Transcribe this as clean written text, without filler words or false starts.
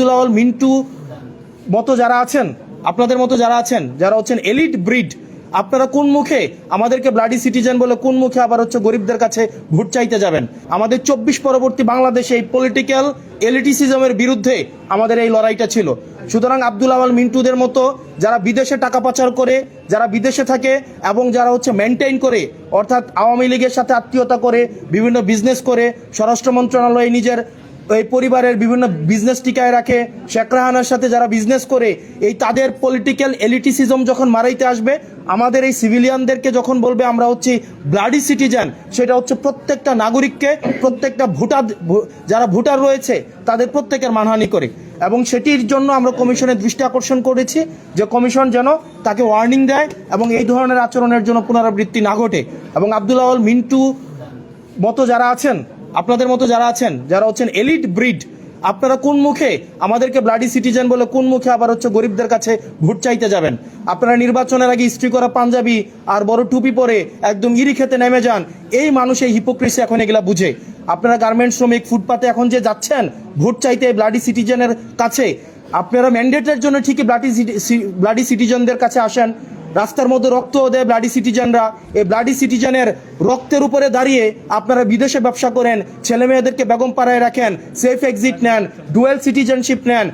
আব্দুল আওয়াল মিন্টু মতো যারা আছেন, আপনাদের মতো যারা আছেন, যারা হচ্ছেন এলিট ব্রিড, আপনারা কোন মুখে আমাদেরকে ব্লাডি সিটিজেন বলে কোন মুখে আবার হচ্ছে গরিবদের কাছে ভোট চাইতে যাবেন? আমাদের 24 পরবর্তী বাংলাদেশে এই পলিটিক্যাল এলিটিসিজমের বিরুদ্ধে আমাদের এই লড়াইটা ছিল। সুতরাং আব্দুল আওয়াল মিন্টুদের মতো যারা বিদেশে টাকা পাচার করে, যারা বিদেশে থাকে এবং যারা হচ্ছে মেনটেইন করে, অর্থাৎ আওয়ামী লীগের সাথে আত্মীয়তা করে, বিভিন্ন বিজনেস করে, স্বরাষ্ট্র মন্ত্রণালয়ে নিজের এই পরিবারের বিভিন্ন বিজনেস টিকায় রাখে, শেখ রাহানার সাথে যারা বিজনেস করে, এই তাদের পলিটিক্যাল এলিটিসিজম যখন মারাইতে আসবে, আমাদের এই সিভিলিয়ানদেরকে যখন বলবে আমরা হচ্ছি ব্লাডি সিটিজেন, সেটা হচ্ছে প্রত্যেকটা নাগরিককে, প্রত্যেকটা যারা ভোটার রয়েছে তাদের প্রত্যেকের মানহানি করে। এবং সেটির জন্য আমরা কমিশনের দৃষ্টি আকর্ষণ করেছি যে কমিশন যেন তাকে ওয়ার্নিং দেয় এবং এই ধরনের আচরণের জন্য পুনরাবৃত্তি না ঘটে। এবং আব্দুল আওয়াল মিন্টু মতো যারা আছেন, আপনাদের মতো যারা আছেন, যারা হচ্ছেন এলিট ব্রিড, আপনারা কোন মুখে আমাদেরকে ব্লাডি সিটিজেন বলে কোন মুখে আবার হচ্ছে গরিবদের কাছে ভোট চাইতে যাবেন? আপনারা নির্বাচনের আগে ইস্ত্রি করা পাঞ্জাবি আর বড় টুপি পরে একদম ইরি খেতে নেমে যান। এই মানুষ এই হিপোক্রেসি এখন এগুলা বুঝে। আপনারা গার্মেন্টস শ্রমিক ফুটপাতে এখন যে যাচ্ছেন ভোট চাইতে ব্লাডি সিটিজেনের কাছে, আপনারা ম্যান্ডেটের জন্য ঠিকই ব্লাডি সিটিজেনদের কাছে আসেন। রাস্তার মধ্যে রক্ত দেয় ব্লাডি সিটিজেনরা। এই ব্লাডি সিটিজেনের রক্তের উপরে দাঁড়িয়ে আপনারা বিদেশে ব্যবসা করেন, ছেলে মেয়েদেরকে বেগম পাড়ায় রাখেন, সেফ এক্সিট নেন, ডুয়েল সিটিজেনশিপ নেন।